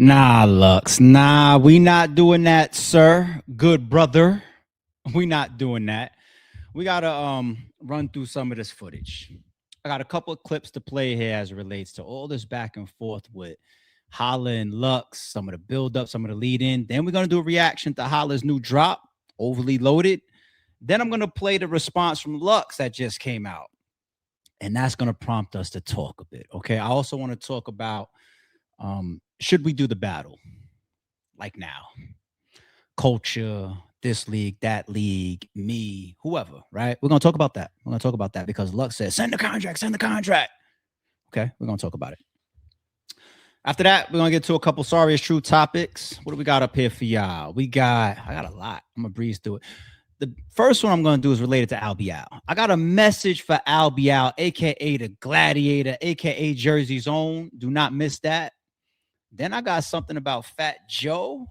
Nah, Lux. Nah, we not doing that, sir. Good brother. We not doing that. We gotta run through some of this footage. I got a couple of clips to play here as it relates to all this back and forth with Holla and Lux, some of the build up, some of the lead in. Then we're gonna do a reaction to Holla's new drop, Overly Loaded. Then I'm gonna play the response from Lux that just came out. And that's gonna prompt us to talk a bit. Okay. I also want to talk about should we do the battle like now? Culture, this league, that league, me, whoever, right? We're going to talk about that. We're going to talk about that because Lux says, send the contract, send the contract. Okay, we're going to talk about it. After that, we're going to get to a couple sorry is true topics. What do we got up here for y'all? I got a lot. I'm going to breeze through it. The first one I'm going to do is related to Albee. I got a message for Albee, a.k.a. the Gladiator, a.k.a. Jersey's own. Do not miss that. Then I got something about Fat Joe.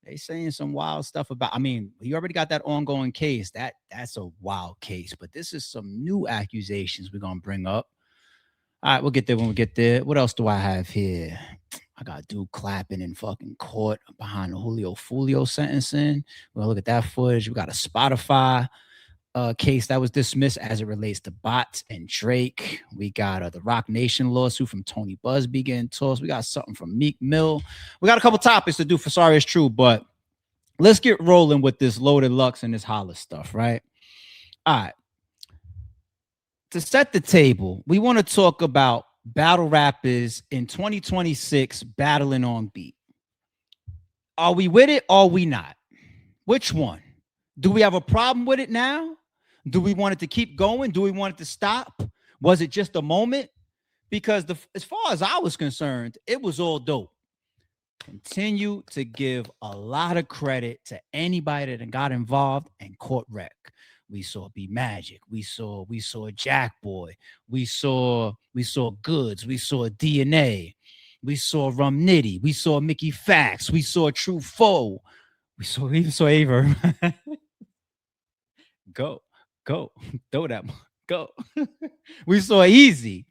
They saying some wild stuff about, I mean, he already got that ongoing case. That's a wild case, but this is some new accusations we're going to bring up. All right, we'll get there when we get there. What else do I have here? I got dude clapping in fucking court behind the Julio Fulio sentencing. We'll look at that footage. We got a Spotify case that was dismissed as it relates to bots and Drake. We got the Rock Nation lawsuit from Tony Busby getting tossed. We got something from Meek Mill. We got a couple topics to do for Sorry It's True, but let's get rolling with this Loaded Lux and this Holla stuff, right? All right. To set the table, we want to talk about battle rappers in 2026 battling on beat. Are we with it or are we not? Which one? Do we have a problem with it now? Do we want it to keep going? Do we want it to stop? Was it just a moment? Because as far as I was concerned, it was all dope. Continue to give a lot of credit to anybody that got involved and caught wreck. We saw B Magic. We saw Jack Boy. We saw Goods. We saw DNA. We saw Rum Nitty. We saw Mickey Fax. We saw True Foe. We even saw Aver. Go, throw that, go. We saw Easy.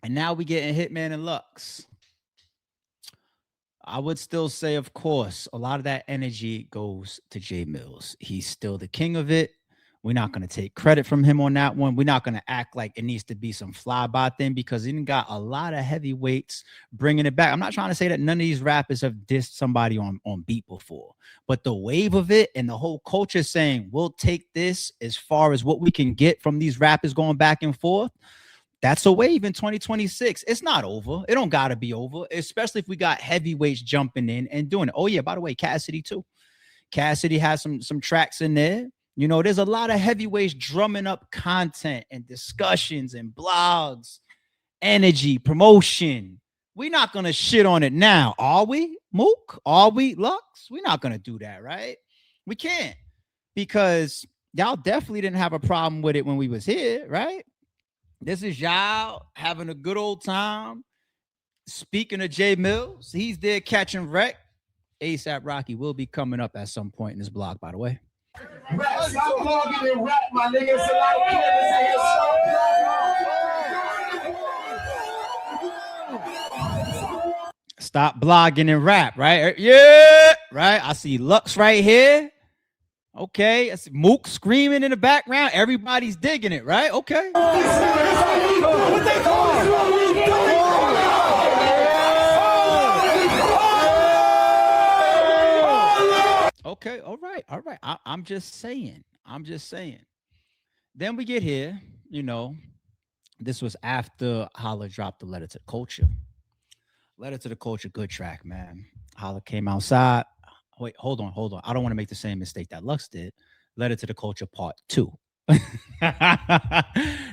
And now we getting Hitman and Lux. I would still say, of course, a lot of that energy goes to Jay Mills. He's still the king of it. We're not going to take credit from him on that one. We're not going to act like it needs to be some flyby thing because he got a lot of heavyweights bringing it back. I'm not trying to say that none of these rappers have dissed somebody on beat before, but the wave of it and the whole culture saying we'll take this as far as what we can get from these rappers going back and forth. That's a wave in 2026. It's not over. It don't got to be over, especially if we got heavyweights jumping in and doing it. Oh, yeah, by the way, Cassidy, too. Cassidy has some tracks in there. You know, there's a lot of heavyweights drumming up content and discussions and blogs, energy, promotion. We're not going to shit on it now, are we, Mook? Are we, Lux? We're not going to do that, right? We can't because y'all definitely didn't have a problem with it when we was here, right? This is y'all having a good old time. Speaking of Jay Mills, he's there catching wreck. ASAP Rocky will be coming up at some point in this blog, by the way. Rap, stop blogging and rap, my nigga. It's a lot of killers in here. Stop blogging and rap, right? Yeah, right. I see Lux right here. Okay, I see Mook screaming in the background. Everybody's digging it, right? Okay. Okay, all right. I'm just saying. Then we get here, you know, this was after Holla dropped the Letter to the Culture. Letter to the Culture, good track, man. Holla came outside. Wait, hold on. I don't want to make the same mistake that Lux did. Letter to the Culture Part 2.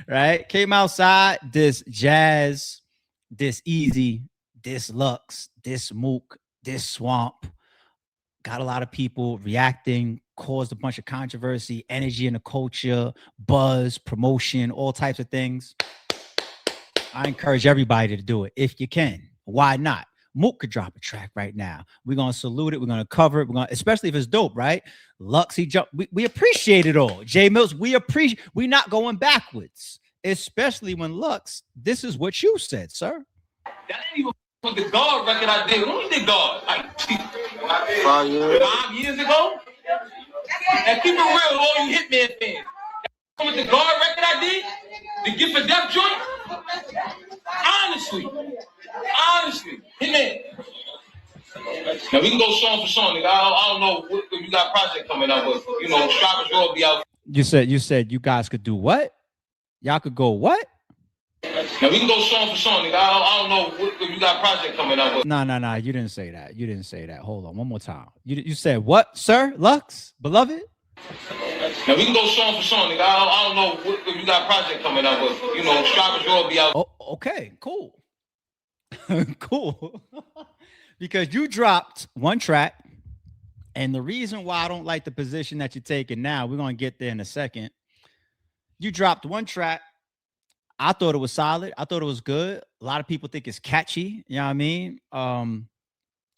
Right? Came outside, this Jazz, this Easy, this Lux, this Mook, this Swamp. Got a lot of people reacting, caused a bunch of controversy, energy in the culture, buzz, promotion, all types of things. I encourage everybody to do it if you can. Why not? Mook could drop a track right now. We're going to salute it. We're going to cover it. Especially if it's dope, right? Lux, he jumped. We appreciate it all. Jay Mills, we're not going backwards. Especially when Lux, this is what you said, sir. That ain't even With the guard record I did, when we did guard, like 5 years ago. And keep it real, all you Hitman fans. With the guard record I did, the Gift of Death joint. Honestly, Hitman. Now we can go song for song, nigga. I don't know what you got project coming out with. You know, Strivers will be out. You said you guys could do what? Y'all could go what? Now we can go song for song, nigga. I don't know what you got project coming out with. No. You didn't say that. You didn't say that. Hold on, one more time. You said what, sir? Lux, beloved? Now we can go song for song, nigga. I don't know what you got project coming out with. You know, Strivers will be out. Oh, okay, cool. Cool. Because you dropped one track, and the reason why I don't like the position that you're taking now, we're gonna get there in a second. You dropped one track. I thought it was solid. I thought it was good. A lot of people think it's catchy. You know what I mean?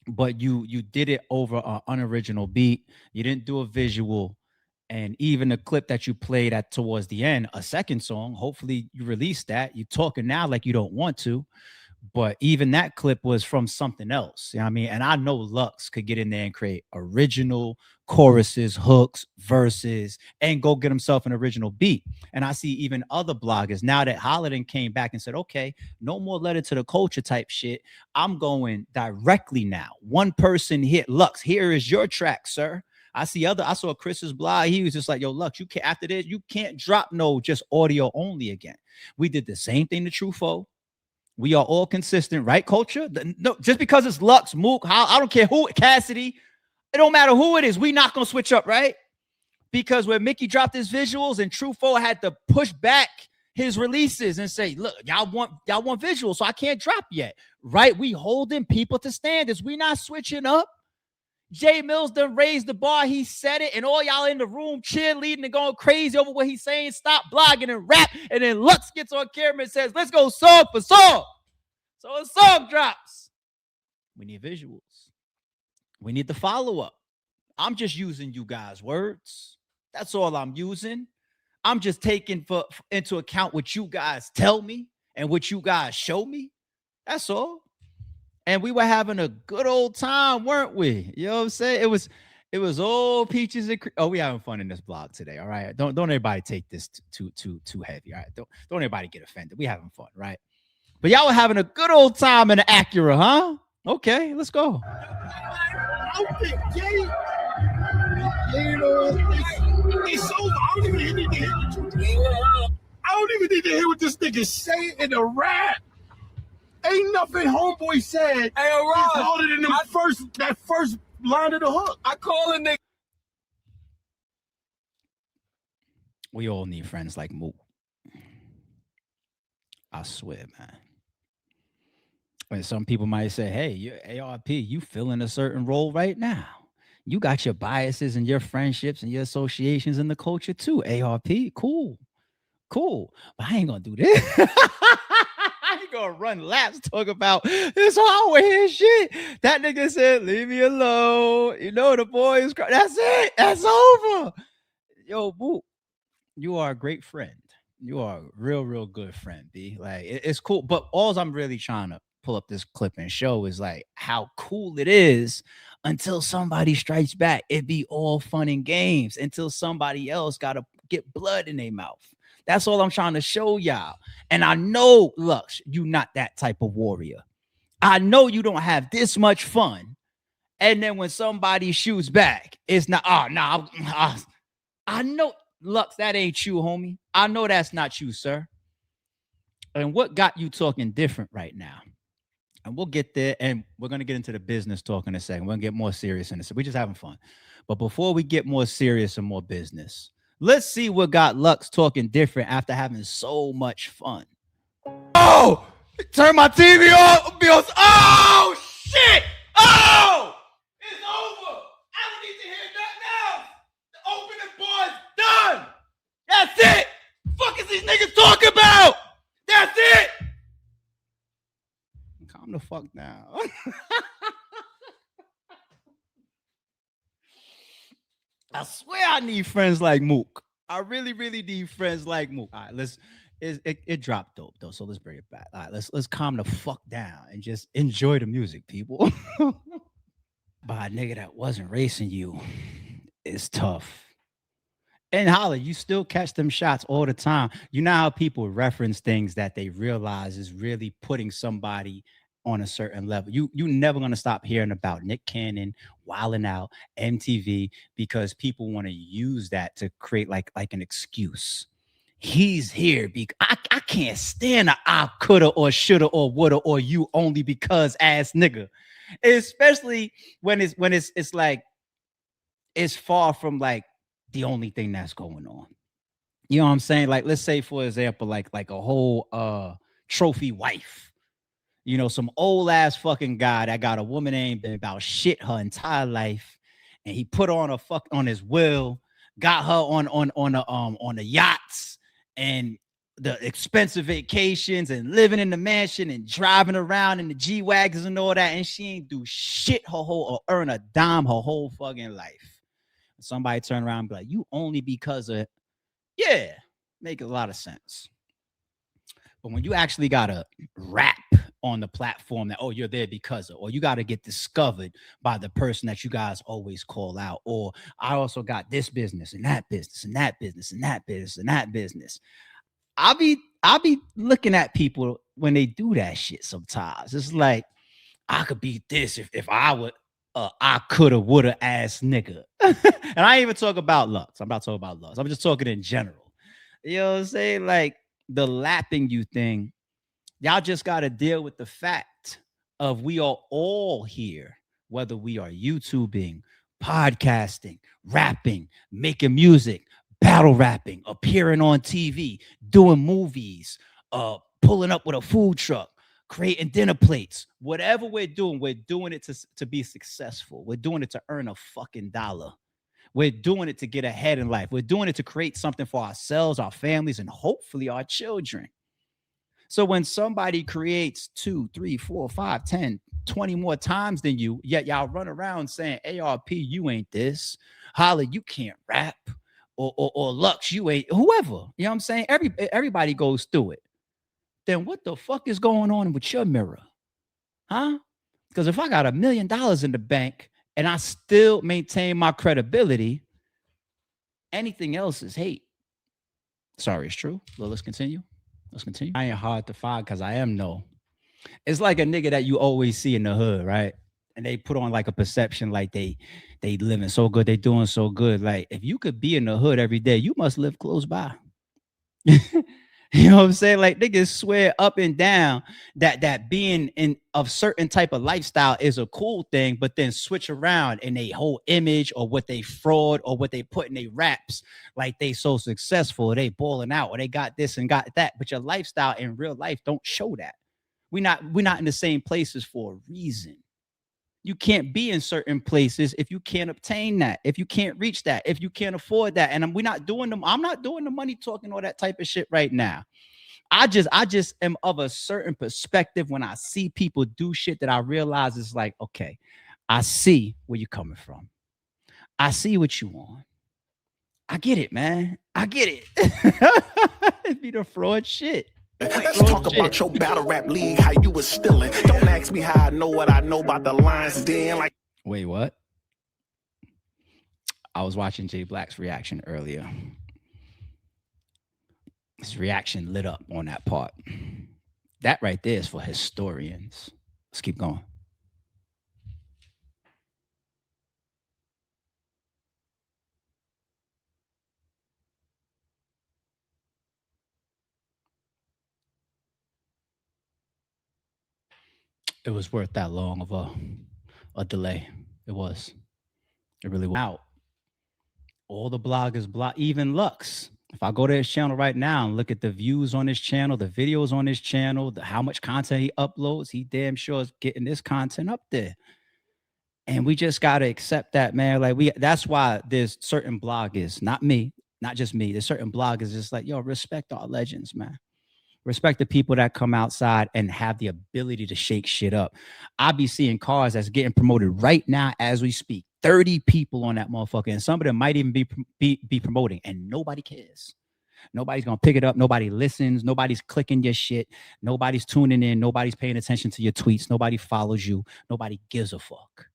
But you did it over an unoriginal beat. You didn't do a visual. And even the clip that you played at towards the end, a second song, hopefully you released that. You're talking now like you don't want to. But even that clip was from something else. You know what I mean? And I know Lux could get in there and create original choruses, hooks, verses, and go get himself an original beat. And I see even other bloggers now that Holla came back and said, okay, no more letter to the culture type shit. I'm going directly now. One person hit Lux. Here is your track, sir. I saw Chris's blog. He was just like, yo, Lux, you can't, after this, you can't drop no just audio only again. We did the same thing to Truffaut. We are all consistent, right? Culture. No, just because it's Lux, Mook, I don't care who, Cassidy. It don't matter who it is. We not gonna switch up, right? Because when Mickey dropped his visuals and Truffaut had to push back his releases and say, look, y'all want visuals, so I can't drop yet, right? We holding people to standards. We not switching up. Jay Mills done raised the bar. He said it, and all y'all in the room cheerleading and going crazy over what he's saying. Stop blogging and rap. And then Lux gets on camera and says, let's go song for song. So a song drops. We need visuals. We need the follow-up. I'm just using you guys' words. That's all I'm using. I'm just taking into account what you guys tell me and what you guys show me. That's all. And we were having a good old time, weren't we? You know what I'm saying? It was all peaches and cream. Oh, we having fun in this blog today. All right. Don't everybody take this too heavy. All right. Don't everybody get offended. We having fun, right? But y'all were having a good old time in the Acura, huh? Okay, let's go. I think Jay, it's over. I don't even need to hear what this nigga say in the rap. Ain't nothing homeboy said. Hey, Ron, harder than that first line of the hook. I call a nigga. We all need friends like Mook. I swear, man. And some people might say, hey, you're ARP, you filling a certain role right now. You got your biases and your friendships and your associations in the culture too. ARP, cool. But I ain't gonna do this. I ain't gonna run laps talk about this hallway and shit. That nigga said, leave me alone. You know the boy is crying. That's it. That's over. Yo, boo, you are a great friend. You are a real good friend, B. Like it's cool. But all I'm really trying to pull up this clip and show is like how cool it is until somebody strikes back. It be all fun and games until somebody else gotta get blood in their mouth. That's all I'm trying to show y'all. And I know, Lux, you not that type of warrior. I know you don't have this much fun. And then when somebody shoots back, it's not, I know, Lux, that ain't you, homie. I know that's not you, sir. And what got you talking different right now? And we'll get there, and we're going to get into the business talk in a second. We're going to get more serious in a second. We're just having fun. But before we get more serious and more business, let's see what got Lux talking different after having so much fun. Oh, turn my TV off. Oh, shit. Oh, it's over. I don't need to hear nothing else. The opening bar's done. That's it. Fuck is these niggas talking about? That's it. Calm the fuck down. I swear I need friends like Mook. I really need friends like Mook. All right, it dropped dope though. So let's bring it back. All right, let's calm the fuck down and just enjoy the music, people. By a nigga that wasn't racing you is tough. And Holla, you still catch them shots all the time. You know how people reference things that they realize is really putting somebody on a certain level. You never gonna stop hearing about Nick Cannon, Wildin' Out, MTV, because people want to use that to create like an excuse. He's here because I can't stand a I coulda or shoulda or woulda or you only because ass nigga. Especially when it's like it's far from like the only thing that's going on. You know what I'm saying? Like, let's say, for example, like a whole trophy wife. You know, some old ass fucking guy that got a woman ain't been about shit her entire life, and he put on on his will, got her on the yachts and the expensive vacations and living in the mansion and driving around in the G-Wagons and all that, and she ain't do shit her whole or earn a dime her whole fucking life. Somebody turn around and be like, you only because of, yeah, make a lot of sense. But when you actually gotta rap on the platform that, oh, you're there because of, or you gotta get discovered by the person that you guys always call out, or I also got this business and that business and that business and that business and that business. I'll be looking at people when they do that shit sometimes. It's like, I could be this if I would, I coulda, woulda ass nigga. And I ain't even talk about Lux. I'm not talking about Lux. I'm just talking in general. You know what I'm saying? Like the lapping you thing, y'all just got to deal with the fact of we are all here, whether we are YouTubing, podcasting, rapping, making music, battle rapping, appearing on TV, doing movies, pulling up with a food truck, creating dinner plates, whatever we're doing it to be successful. We're doing it to earn a fucking dollar. We're doing it to get ahead in life. We're doing it to create something for ourselves, our families, and hopefully our children. So when somebody creates 2, 3, 4, 5, 10, 20 more times than you, yet y'all run around saying, ARP, you ain't this. Holla, you can't rap. Or Lux, you ain't whoever. You know what I'm saying? Everybody goes through it. Then what the fuck is going on with your mirror? Huh? Because if I got $1 million in the bank and I still maintain my credibility, anything else is hate. Sorry, it's true. Well, let's continue. I ain't hard to find because I am no. It's like a nigga that you always see in the hood, right? And they put on like a perception like they living so good, they doing so good. Like if you could be in the hood every day, you must live close by. You know what I'm saying? Like niggas swear up and down that being in of certain type of lifestyle is a cool thing, but then switch around in a whole image or what they fraud or what they put in their raps, like they so successful, or they balling out, or they got this and got that. But your lifestyle in real life don't show that. We're not in the same places for a reason. You can't be in certain places if you can't obtain that, if you can't reach that, if you can't afford that. And I'm not doing the money talking all that type of shit right now. I just am of a certain perspective when I see people do shit that I realize is like, okay, I see where you're coming from. I see what you want. I get it, man. I get it. It be the fraud shit. Let's talk about your battle rap league, how you was stealing. Don't ask me how I know what I know about the Lions Den. Like, wait, what? I was watching Jay Black's reaction earlier. His reaction lit up on that part. That right there is for historians. Let's keep going. It was worth that long of a delay. It was. It really was. Out. All the bloggers block, even Lux. If I go to his channel right now and look at the views on his channel, the videos on his channel, how much content he uploads, he damn sure is getting this content up there. And we just got to accept that, man. Like that's why there's certain bloggers, not me, not just me. There's certain bloggers just like, yo, respect our legends, man. Respect the people that come outside and have the ability to shake shit up. I be seeing cars that's getting promoted right now as we speak. 30 people on that motherfucker. And some of them might even be promoting and nobody cares. Nobody's gonna pick it up. Nobody listens. Nobody's clicking your shit. Nobody's tuning in. Nobody's paying attention to your tweets. Nobody follows you. Nobody gives a fuck.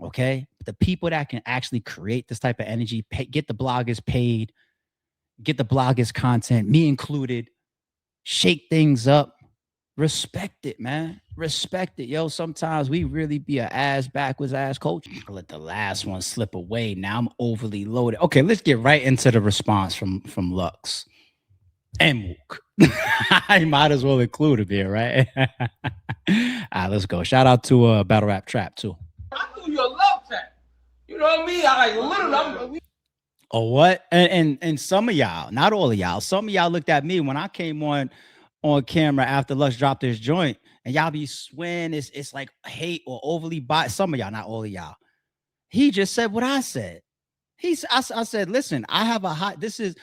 Okay, the people that can actually create this type of energy, get the bloggers paid, get the bloggers content, me included, shake things up. Respect it, man. Respect it. Yo, sometimes we really be an ass backwards ass coach. Let the last one slip away. Now I'm overly loaded. Okay, let's get right into the response from Lux and Mook. I might as well include him here, right? All right, let's go. Shout out to Battle Rap Trap too. I knew you a love trap. You know what I mean? I like literally. Oh, what? And some of y'all, not all of y'all, some of y'all looked at me when I came on camera after Lux dropped his joint, and y'all be swearing it's like hate or overly biased. Some of y'all, not all of y'all. He just said what I said. I said, listen, I have a hot. This is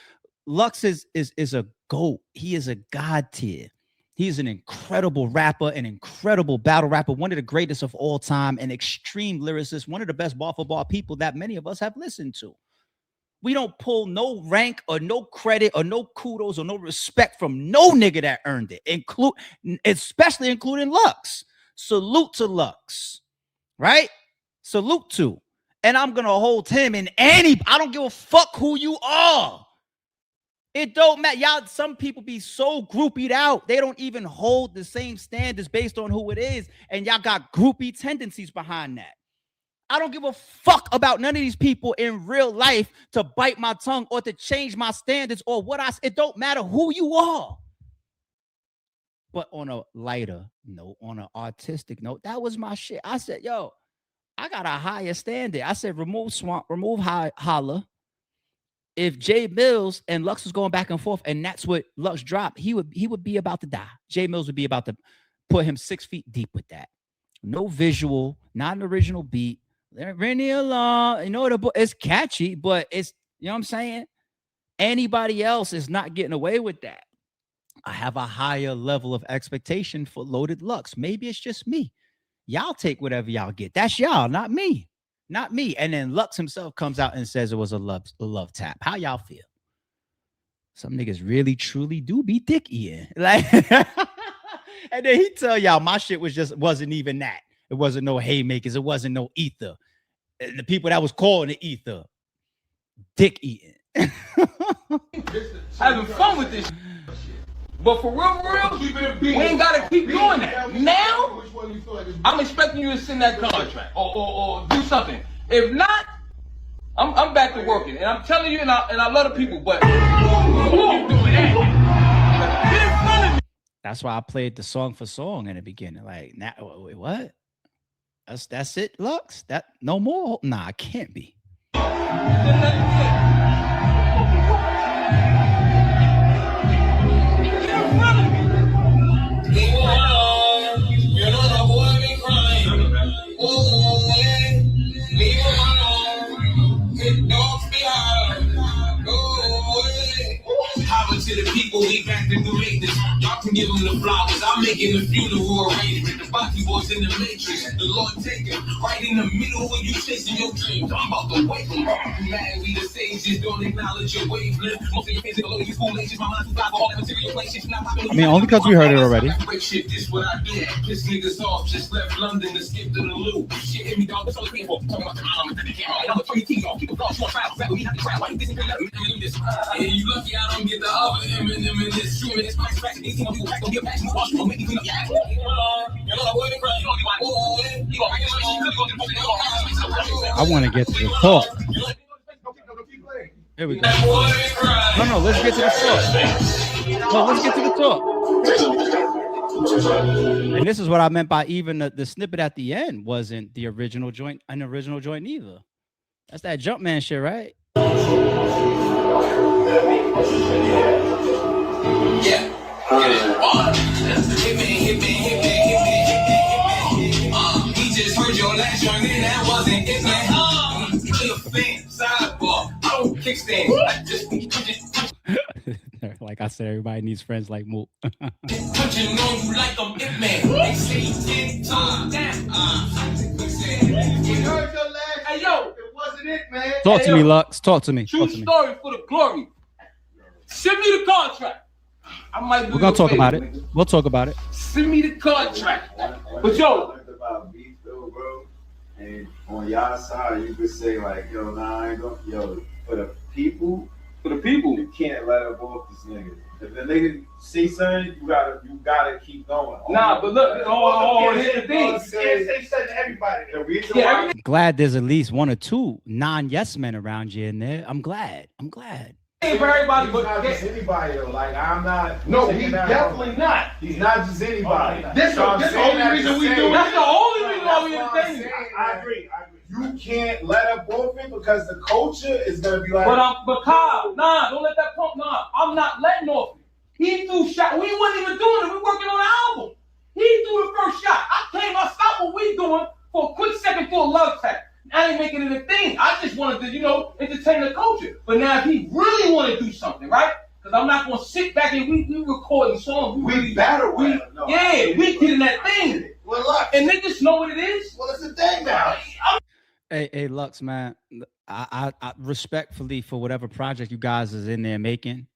Lux is a GOAT. He is a god tier. He's an incredible rapper, an incredible battle rapper, one of the greatest of all time, an extreme lyricist, one of the best bar for bar people that many of us have listened to. We don't pull no rank or no credit or no kudos or no respect from no nigga that earned it, especially including Lux. Salute to Lux, right? Salute to. And I'm going to hold him in I don't give a fuck who you are. It don't matter. Y'all, some people be so groupied out. They don't even hold the same standards based on who it is. And y'all got groupie tendencies behind that. I don't give a fuck about none of these people in real life to bite my tongue or to change my standards or it don't matter who you are. But on a lighter note, on an artistic note, that was my shit. I said, yo, I got a higher standard. I said, remove Holla. If Jay Mills and Lux was going back and forth and that's what Lux dropped, he would be about to die. Jay Mills would be about to put him 6 feet deep with that. No visual, not an original beat. Rennie along, you know, it's catchy, but it's, you know what I'm saying? Anybody else is not getting away with that. I have a higher level of expectation for Loaded Lux. Maybe it's just me. Y'all take whatever y'all get. That's y'all, not me. Not me. And then Lux himself comes out and says it was a love tap. How y'all feel? Some niggas really, truly do be dick eating. Like, and then he tell y'all my shit wasn't even that. It wasn't no haymakers. It wasn't no ether. And the people that was calling it ether, dick eating. Having fun with this shit. But for real, we ain't gotta keep doing that. Now, I'm expecting you to send that contract or do something. If not, I'm back to working. And I'm telling you, and I love the people, but you doing that. Get in front of me. That's why I played the song for song in the beginning. Like, wait, what? That's it, Lux? That no more? Nah, it can't be. To the people, we back to make this. Y'all can give them the flowers. I'm making the funeral arrangement. The body boys in the matrix. The Lord take him right in the middle when you chasing your dreams. I'm about to wake them up. Mad we the sages don't acknowledge your wavelength. Most of your physical low, these school ages. My mind's too fly for all the material places. I mean, only because we heard it already. Shit, this what I do. Piss niggas off. Just left London to skip to the loop. Shit hit me, dog. That's all the people talking about the mom. And I'm a 20 off. People don't try to we have to try. Why you think let me do this? And you lucky I don't get the other Eminem in this stream. It's my track. These people who don't get back to watch me. Make me clean up your ass. I want to get to the talk. Here we go. No, let's get to the talk. No, let's get to the talk. And this is what I meant by even the snippet at the end wasn't the original joint, an original joint either. That's that Jumpman shit, right? Yeah. Hit me. He just heard your last joint and that wasn't it, man. Sidebar. I don't kickstand. I just like I said, everybody needs friends like Mook. Punching on you like I'm it, man. They say 10 times. Hey, yo, it wasn't it, man. Talk to me, Lux. Talk to me. True story for the glory. Send me the contract. I might. We're gonna talk about it. We'll talk about it. Send me the contract. But yo, about beef though, bro. And on y'all side, you could say like, yo, nah, I ain't gonna, yo, for the people, you can't let up off this nigga. If the nigga say something, you gotta keep going. Nah, but look, here's the thing. They said to everybody. The reason why Glad there's at least one or two non-yes men around you in there. I'm glad. For everybody, he's but not just anybody though. Like I'm not. No, he's definitely not. He's not just anybody. This So I'm the saying only reason we do that's it. the only reason why we That's what I'm entertain. saying. I agree. You can't let up off it because the culture is gonna be like. But Kyle, nah, don't let that pump. Nah, I'm not letting off it. He threw shot. We wasn't even doing it. We working on the album. He threw the first shot. I stopped what we doing for a quick second for a love tap. I ain't making it a thing. I just wanted to, entertain the culture. But now if he really want to do something, right? Because I'm not gonna sit back and we recording songs. We battle rap. No, we getting that thing. Well, look, And niggas know what it is. well, it's a thing now. Hey, Lux, man. I respectfully for whatever project you guys is in there making.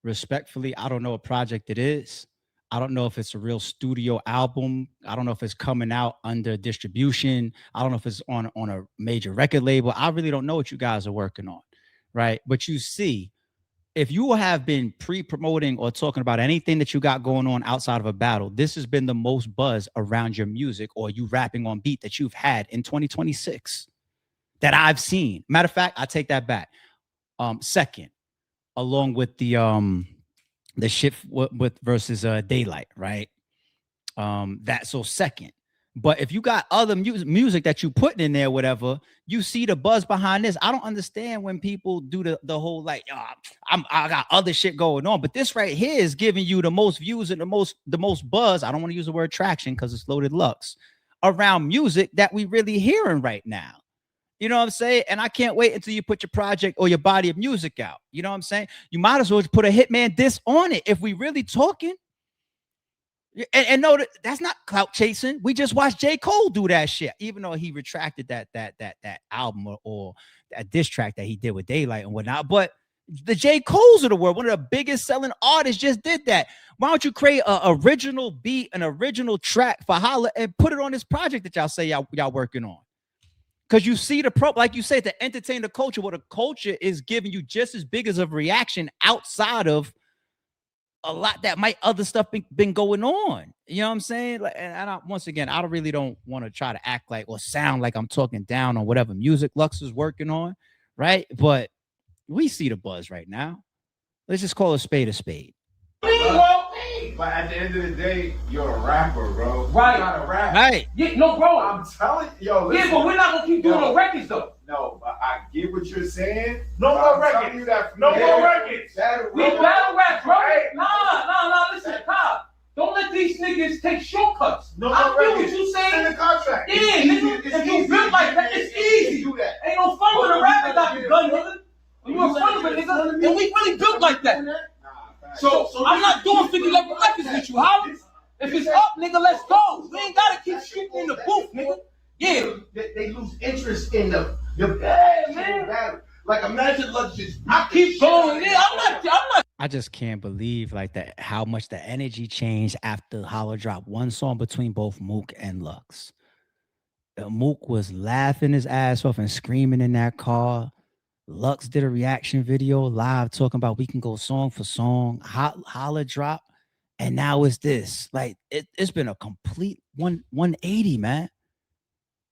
Respectfully, I don't know what project it is. I don't know if it's a real studio album. I don't know if it's coming out under distribution. I don't know if it's on a major record label. I really don't know what you guys are working on, right? But you see, if you have been pre-promoting or talking about anything that you got going on outside of a battle, this has been the most buzz around your music or you rapping on beat that you've had in 2026 that I've seen. Matter of fact, I take that back. Second, along with the shit with versus Daylight, right? That's so second. But if you got other music that you putting in there, whatever, you see the buzz behind this. I don't understand when people do the whole like, I got other shit going on, but this right here is giving you the most views and the most buzz. I don't want to use the word traction because it's Loaded Lux around music that we really hearing right now. You know what I'm saying? And I can't wait until you put your project or your body of music out. You know what I'm saying? You might as well just put a Hitman diss on it if we really talking. And no, that's not clout chasing. We just watched J. Cole do that shit, even though he retracted that album or that diss track that he did with Daylight and whatnot. But the J. Coles of the world, one of the biggest selling artists, just did that. Why don't you create an original beat, an original track for Holla and put it on this project that y'all say y'all working on? Because you see like you said, to entertain the culture, what the culture is giving you just as big as a reaction outside of a lot that might other stuff been going on. You know what I'm saying? Like, and once again, I really don't want to try to act like or sound like I'm talking down on whatever music Lux is working on, right? But we see the buzz right now. Let's just call a spade a spade. But at the end of the day, you're a rapper, bro. Right. You're not a rapper. Right. Yeah, no, bro. I'm telling yo. Listen, Yeah, but we're not gonna keep doing no records though. No, but I get what you're saying. No more records. You that No more records. We battle rap, bro. Nah. Listen, Kyle. Don't let these niggas take shortcuts. No I more feel what records. you saying. Send the contract. Yeah, nigga. If you built like that, it's easy. Do that. Ain't no fun with a rapper got the gun, nigga. You in front of it, nigga. And we really built like that. So I'm not doing 50 level records with you, Howard. If it's up, nigga, let's go. We ain't gotta keep shooting in the booth, nigga. Yeah. They lose interest in the man. battle. Like imagine Lux just I keep going. Yeah, I'm not. I just can't believe like that how much the energy changed after Holla dropped one song between both Mook and Lux. Mook was laughing his ass off and screaming in that car. Lux did a reaction video live talking about we can go song for song. Holla drop, and now it's this. Like it's been a complete 180, man.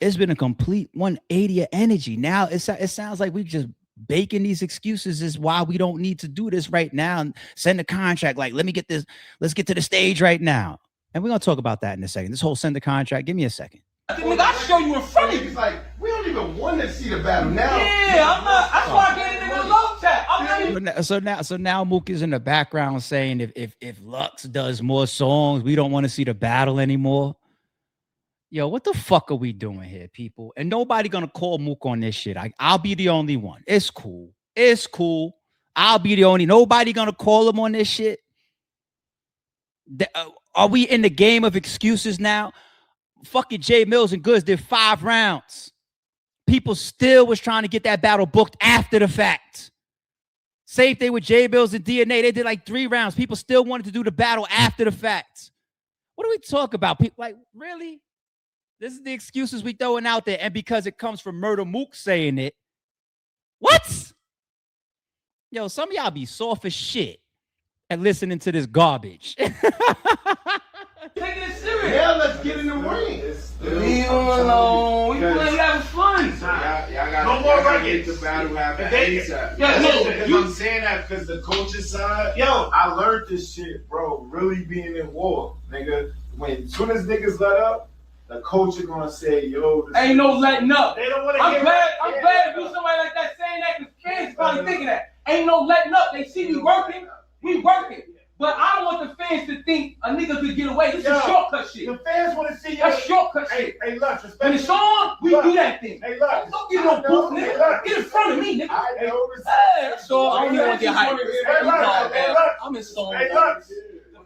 It's been a complete 180 of energy. Now it sounds like we just baking these excuses is why we don't need to do this right now and send a contract. Like, let me get this. Let's get to the stage right now. And we're gonna talk about that in a second. This whole send the contract. Give me a second. Nigga, I'll show you in front of you. It's like we don't even want to see the battle now. Yeah, I'm not. That's why I get it in the love chat. I'm not. So now Mook is in the background saying if Lux does more songs, we don't want to see the battle anymore. Yo, what the fuck are we doing here, people? And nobody gonna call Mook on this shit. I'll be the only one. It's cool. It's cool. I'll be the only. Nobody gonna call him on this shit. Are we in the game of excuses now? Fucking J Mills and Goods did 5 rounds. People still was trying to get that battle booked after the fact. Same thing with J Bills and DNA. They did like 3 rounds. People still wanted to do the battle after the fact. What do we talk about? People like, really? This is the excuses we throwing out there. And because it comes from Murder Mook saying it. What? Yo, some of y'all be soft as shit and listening to this garbage. Taking it serious. Yeah, let's get in the ring. Leave him alone. We having fun. So y'all No more gotta records. get the battle happen They- ASAP. Yeah, no, Because I'm saying that because the culture side, I learned this shit, bro, really being in war, nigga. When as soon as niggas let up, the culture gonna say, yo, this Ain't no letting up. They don't want to I'm glad to do somebody like that saying that because fans probably thinking that. Ain't no letting up. They see me working. We working. But I don't want the fans to think a nigga could get away. This is shortcut shit. The fans want to see you. That's shortcut shit. Hey, Lux, respect. When it's on, we do that thing. Hey, Lux. Don't get no booth, nigga. Get in front of me, nigga. I know this. Hey, that's all. I don't even want to get hyped. Hey, Lux. Hey, Lux. I'm in stone. Hey, Lux. The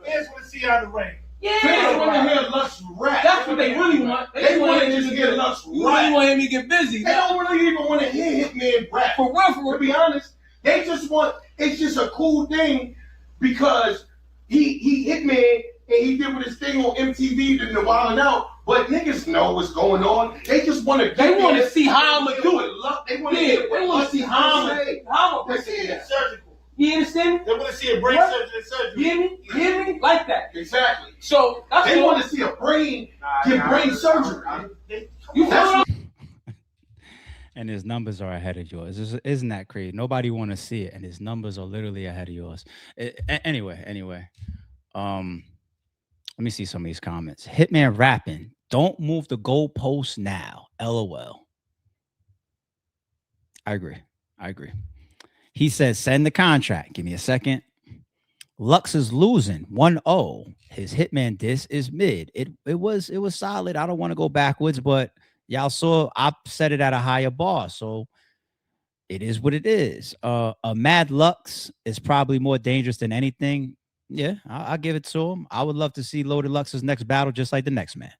fans want to see you out of the ring. Yeah. Fans want to hear Lux rap. That's what they really want. They want to just hear Lux You really rap. want him to get busy. They don't really even want to hear Hitman rap. For real, To be honest, they just want, it's just a cool thing because he Hitman and he did with his thing on MTV and the Wild Out, but niggas know what's going on. They just want to They want to see how I'ma do it. They want to Yeah, hear they want to see how I'ma They break see it it down. surgical. You understand me? They want to see a brain What? surgery and surgery. You hear me? You hear me? Like that. Exactly. So that's They what want to see a brain get brain surgery. you feel me? And his numbers are ahead of yours. Isn't that crazy? Nobody want to see it, and his numbers are literally ahead of yours. Anyway, let me see some of these comments. Hitman rapping. Don't move the goalpost now. LOL. I agree. He says, send the contract. Give me a second. Lux is losing 1-0. His Hitman diss is mid. It was solid. I don't want to go backwards, but y'all saw I set it at a higher bar, so it is what it is. A Mad Lux is probably more dangerous than anything. Yeah, I'll give it to him. I would love to see Loaded Lux's next battle just like the next man.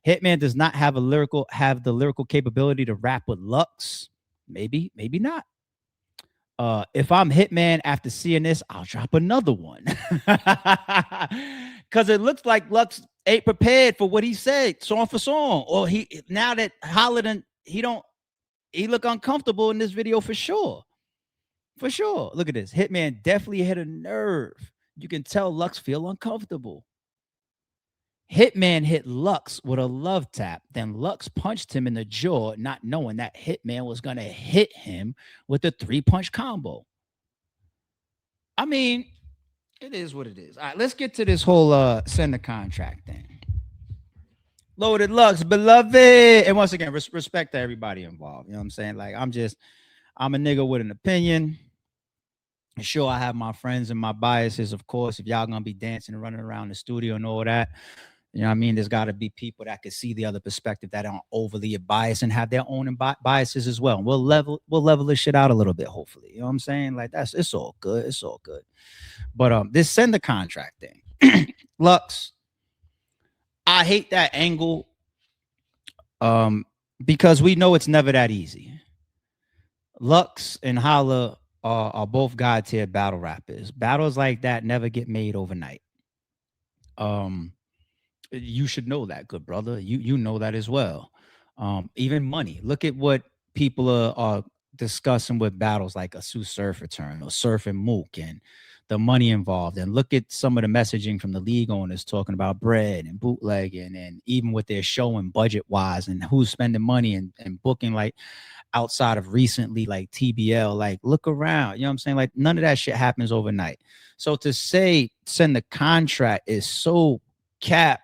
Hitman does not have the lyrical capability to rap with Lux. Maybe not. If I'm Hitman after seeing this, I'll drop another one. Because it looks like Lux ain't prepared for what he said, song for song. Or now that Holla he look uncomfortable in this video for sure. For sure. Look at this. Hitman definitely hit a nerve. You can tell Lux feel uncomfortable. Hitman hit Lux with a love tap. Then Lux punched him in the jaw, not knowing that Hitman was going to hit him with a 3-punch combo. I mean, it is what it is. All right, let's get to this whole send the contract thing. Loaded Lux, beloved. And once again, respect to everybody involved. You know what I'm saying? Like, I'm a nigga with an opinion. Sure, I have my friends and my biases, of course. If y'all going to be dancing and running around the studio and all that, you know what I mean? There's got to be people that can see the other perspective that aren't overly biased and have their own biases as well. And we'll level this shit out a little bit, hopefully. You know what I'm saying? Like, it's all good. It's all good. But this send the contract thing. Lux, I hate that angle because we know it's never that easy. Lux and Holla are both God-tier battle rappers. Battles like that never get made overnight. You should know that, good brother. You know that as well. Even money. Look at what people are discussing with battles like a Sue Surf return or Surf and Mook and the money involved. And look at some of the messaging from the league owners talking about bread and bootlegging and even what they're showing budget-wise and who's spending money and booking like outside of recently like TBL. Like, look around. You know what I'm saying? Like, none of that shit happens overnight. So to say send the contract is so cap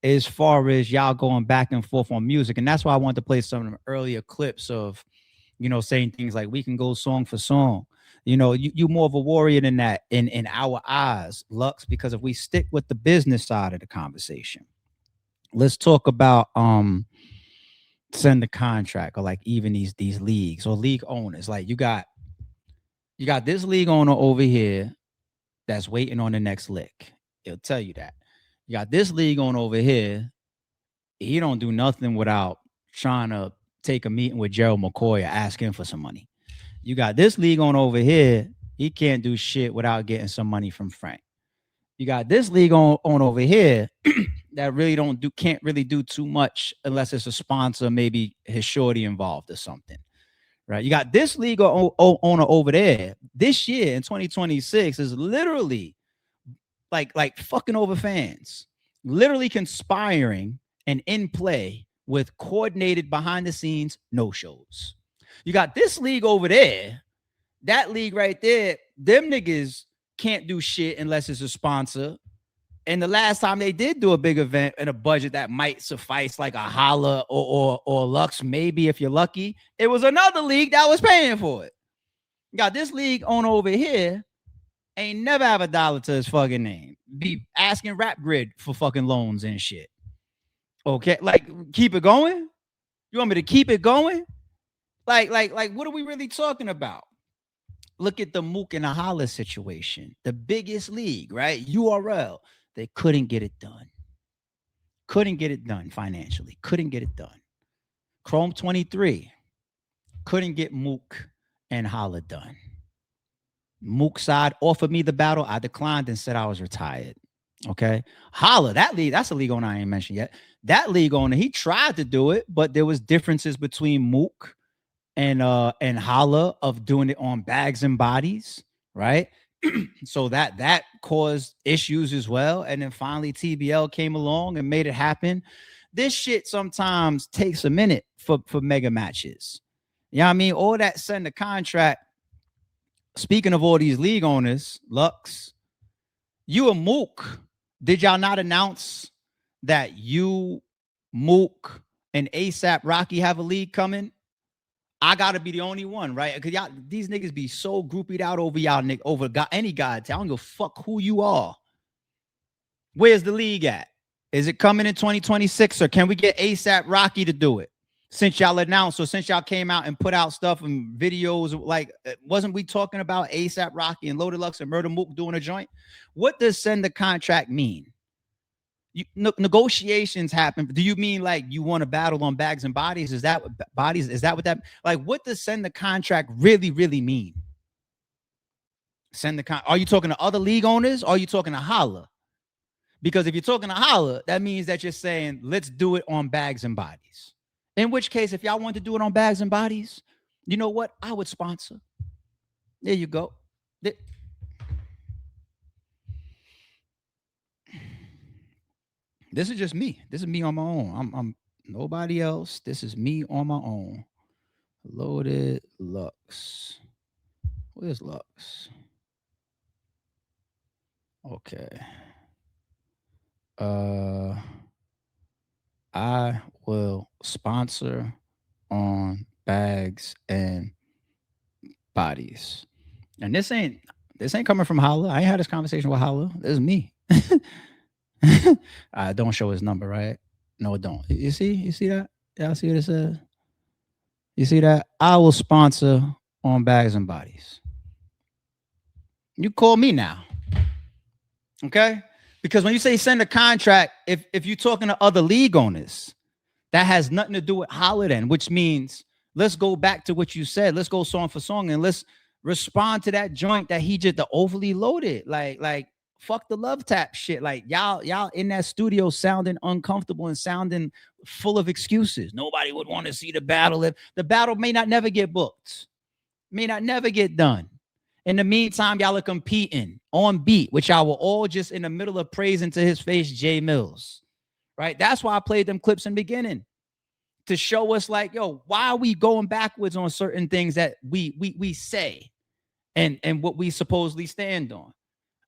as far as y'all going back and forth on music. And that's why I wanted to play some of the earlier clips of, you know, saying things like we can go song for song. You know, you more of a warrior than that in our eyes, Lux, because if we stick with the business side of the conversation, let's talk about send the contract or like even these leagues or league owners. Like you got this league owner over here that's waiting on the next lick. It'll tell you that. You got this league owner over here. He don't do nothing without trying to take a meeting with Gerald McCoy or ask him for some money. You got this league on over here. he can't do shit without getting some money from Frank. You got this league on over here that really can't really do too much unless it's a sponsor, maybe his shorty involved or something. Right? You got this league owner over there. This year in 2026 is literally like fucking over fans, literally conspiring and in play with coordinated behind the scenes no-shows. You got this league over there, that league right there, them niggas can't do shit unless it's a sponsor. And the last time they did do a big event in a budget that might suffice, like a Holla or Lux, maybe if you're lucky, it was another league that was paying for it. You got this league on over here, ain't never have a dollar to his fucking name. Be asking Rap Grid for fucking loans and shit. Okay, like keep it going. You want me to keep it going? Like, what are we really talking about? Look at the Mook and the Holla situation. The biggest league, right? URL. They couldn't get it done. Couldn't get it done financially. Couldn't get it done. Chrome 23. Couldn't get Mook and Holla done. Mook side offered me the battle. I declined and said I was retired. Okay. Holla, that league, that's a league owner I ain't mentioned yet. That league owner, he tried to do it, but there was differences between Mook and Holla of doing it on bags and bodies, right? So that caused issues as well. And then finally TBL came along and made it happen. This shit sometimes takes a minute for mega matches. You know what I mean? All that send the contract. Speaking of all these league owners, Lux, you and Mook, did y'all not announce that you, Mook, and ASAP Rocky have a league coming? I gotta be the only one, right? Because y'all, these niggas be so groupied out over y'all, over any guy. I don't give a fuck who you are. Where's the league at? Is it coming in 2026, or can we get ASAP Rocky to do it? Since y'all announced, or since y'all came out and put out stuff and videos, like, wasn't we talking about ASAP Rocky and Loaded Lux and Murder Mook doing a joint? What does send the contract mean? Negotiations happen. Do you mean like you want to battle on bags and bodies? Is that bodies? Is that what that, like, what does send the contract really mean? Send the are you talking to other league owners, or are you talking to Holla? Because if you're talking to Holla, that means that you're saying, let's do it on bags and bodies. In which case, if y'all want to do it on bags and bodies, you know what? I would sponsor. There you go. This is just me. This is me on my own. I'm nobody else. This is me on my own. Loaded Lux. Where's Lux? Okay. I will sponsor on bags and bodies. And this ain't coming from Holla. I ain't had this conversation with Holla. This is me. Don't show his number, right? No, don't. You see that? Y'all see what it says? You see that? I will sponsor on bags and bodies. You call me now. Okay? Because when you say send a contract, if you're talking to other league owners, that has nothing to do with Holla then, which means let's go back to what you said. Let's go song for song and let's respond to that joint that he just the overly loaded. Like fuck the love tap shit. Like y'all in that studio sounding uncomfortable and sounding full of excuses. Nobody would want to see the battle. If the battle may not never get booked, may not never get done. In the meantime, y'all are competing on beat, which y'all were all just in the middle of praising to his face Jay Mills, right? That's why I played them clips in the beginning, to show us like, yo, why are we going backwards on certain things that we say and what we supposedly stand on?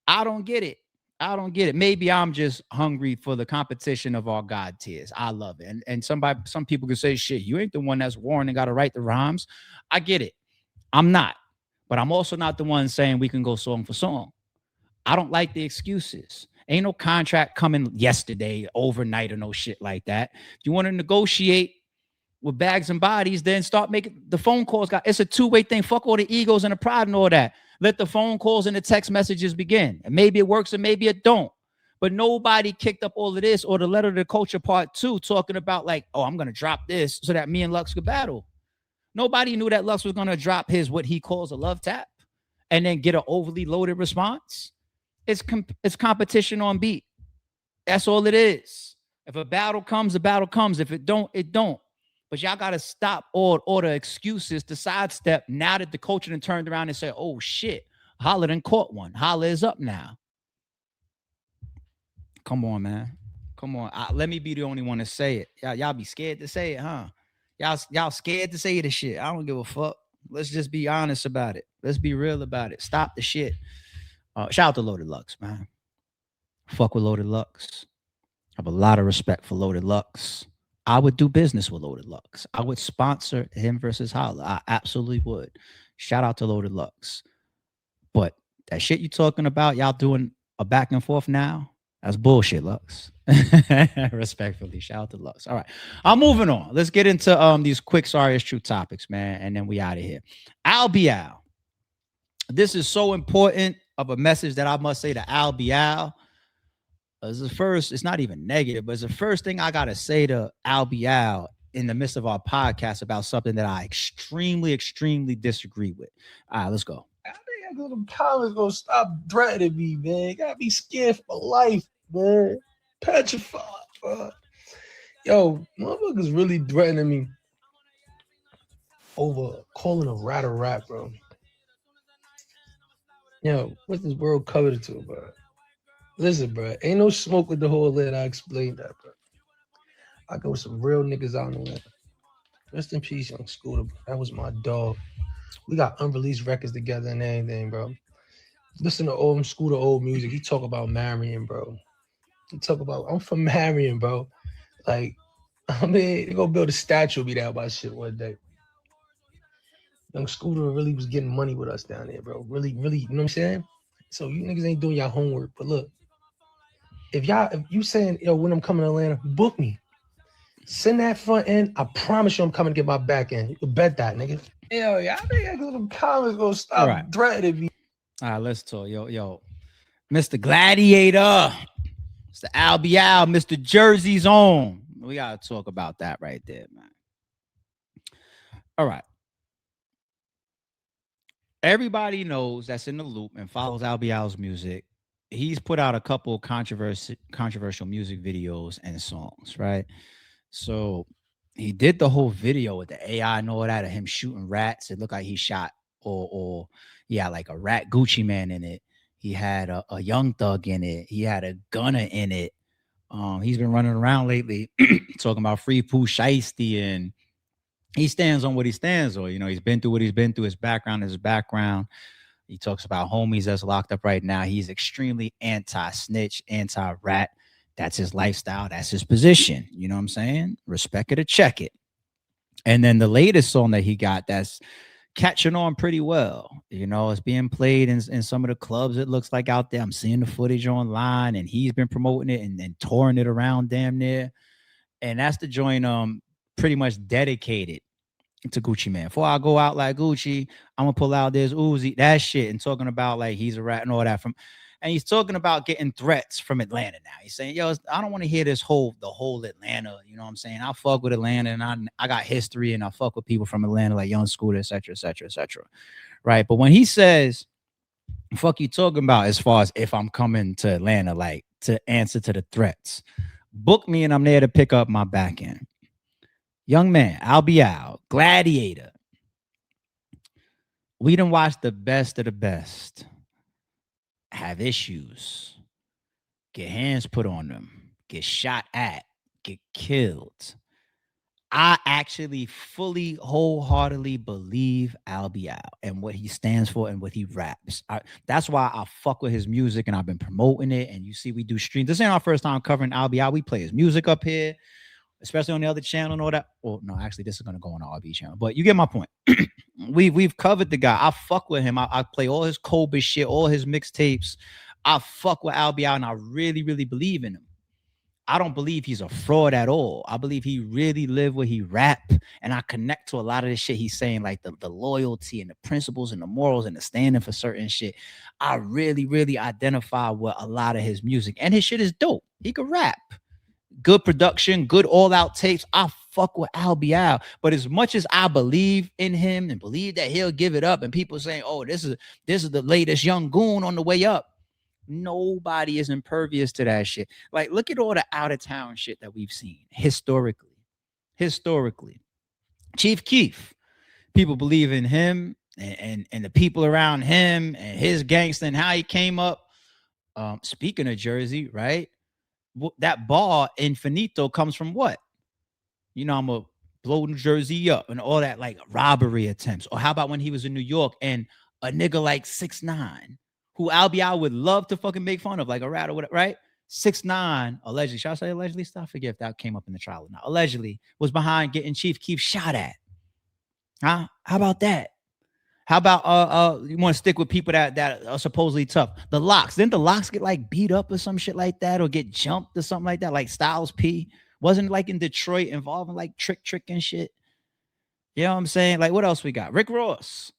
I don't get it. I don't get it. Maybe I'm just hungry for the competition of our God tiers. I love it. And some people could say, shit, you ain't the one that's warned and got to write the rhymes. I get it. I'm not. But I'm also not the one saying we can go song for song. I don't like the excuses. Ain't no contract coming yesterday, overnight, or no shit like that. If you want to negotiate with bags and bodies, then start making the phone calls. It's a two-way thing. Fuck all the egos and the pride and all that. Let the phone calls and the text messages begin. And maybe it works and maybe it don't. But nobody kicked up all of this or the letter to the culture part 2 talking about like, oh, I'm going to drop this so that me and Lux could battle. Nobody knew that Lux was going to drop his what he calls a love tap. and then get an overly loaded response. It's competition on beat. That's all it is. If a battle comes, the battle comes. If it don't, it don't. But y'all got to stop all the excuses to sidestep now that the culture done turned around and said, oh, shit, Holla done caught one. Holla is up now. Come on, man. Come on. Let me be the only one to say it. Y'all be scared to say it, huh? Y'all scared to say this shit. I don't give a fuck. Let's just be honest about it. Let's be real about it. Stop the shit. Shout out to Loaded Lux, man. Fuck with Loaded Lux. I have a lot of respect for Loaded Lux. I would do business with Loaded Lux. I would sponsor him versus Holla. I absolutely would. Shout out to Loaded Lux. But that shit you talking about, y'all doing a back and forth now, that's bullshit, Lux. Respectfully, shout out to Lux. All right, I'm moving on. Let's get into these quick sorry it's true topics, man, and then we out of here. Albee. This is so important of a message that I must say to Albee. It's the first, it's not even negative, but it's the first thing I gotta say to Albee in the midst of our podcast about something that I extremely disagree with. All right, let's go. I think them comments gonna stop threatening me, man. You gotta be scared for life, man. Petrified, bro. Yo, motherfuckers really threatening me over calling a rat a rat, bro. Yo, what's this world covered to, bro? Listen, bro, ain't no smoke with the whole lid. I explained that, bro. I go with some real niggas out in the land. Rest in peace, young Scooter. That was my dog. We got unreleased records together and everything, bro. Listen to old Scooter, old music. He talk about Marion, bro. He talk about, I'm from Marion, bro. Like, I mean, they gonna build a statue of me down by shit one day. Young Scooter really was getting money with us down there, bro. Really, you know what I'm saying? So you niggas ain't doing your homework. But look, if you saying, yo, when I'm coming to Atlanta, book me. Send that front end. I promise you I'm coming to get my back end. You can bet that, nigga. Yo, I think them comments gonna stop threatening me. All right, let's talk. Yo. Mr. Gladiator. Mr. Albee, Mr. Jersey's own. We gotta talk about that right there, man. All right. Everybody knows that's in the loop and follows Albee's music. He's put out a couple of controversial music videos and songs, right? So he did the whole video with the AI and all that of him shooting rats. It looked like he shot or like a rat Gucci Man in it. He had a Young Thug in it. He had a Gunna in it. He's been running around lately talking about Free Pooh Shiesty, and he stands on what he stands on. You know, he's been through what he's been through. His background is his background. He talks about homies that's locked up right now. He's extremely anti-snitch, anti-rat. That's his lifestyle. That's his position. You know what I'm saying? Respect it or check it. And then the latest song that he got that's catching on pretty well. You know, it's being played in some of the clubs, it looks like, out there. I'm seeing the footage online, and he's been promoting it and then touring it around damn near. And that's the joint pretty much dedicated to Gucci Man. Before I go out like Gucci, I'm gonna pull out this Uzi, that shit, and talking about like he's a rat and all that and he's talking about getting threats from Atlanta now. He's saying, yo, I don't want to hear the whole Atlanta, you know what I'm saying? I fuck with Atlanta, and I got history, and I fuck with people from Atlanta like Young Scooter, et cetera, et cetera, et cetera. Right. But when he says, fuck you talking about as far as if I'm coming to Atlanta, like to answer to the threats, book me and I'm there to pick up my back end. Young man, Albee, Gladiator. We done watched the best of the best have issues, get hands put on them, get shot at, get killed. I actually fully, wholeheartedly believe Albee and what he stands for and what he raps. That's why I fuck with his music, and I've been promoting it. And you see, we do streams. This ain't our first time covering Albee. We play his music up here, especially on the other channel and all that. Well, no, actually, this is going to go on the RB channel. But you get my point. We've covered the guy. I fuck with him. I play all his Kobe shit, all his mixtapes. I fuck with Albee, and I really, really believe in him. I don't believe he's a fraud at all. I believe he really live what he rap, and I connect to a lot of the shit he's saying, like the loyalty and the principles and the morals and the standing for certain shit. I really, really identify with a lot of his music, and his shit is dope. He could rap. Good production, good all-out tapes. I fuck with Albee. But as much as I believe in him and believe that he'll give it up, and people saying, oh, this is the latest young goon on the way up, nobody is impervious to that shit. Like, look at all the out of town shit that we've seen historically. Chief Keef, people believe in him and the people around him and his gangster and how he came up. Speaking of Jersey, right? That bar Infinito comes from what? You know, I'm gonna blow New Jersey up and all that, like robbery attempts. Or how about when he was in New York and a nigga like 6ix9ine, who Albee would love to fucking make fun of, like a rat or whatever, right? 6ix9ine, allegedly, should I say allegedly? Stop, forget if that came up in the trial or not. Allegedly was behind getting Chief Keef shot at. Huh? How about that? How about you want to stick with people that are supposedly tough? The Locks. Didn't the Locks get like beat up or some shit like that, or get jumped or something like that? Like Styles P wasn't like in Detroit involving like trick and shit. You know what I'm saying? Like, what else we got? Rick Ross,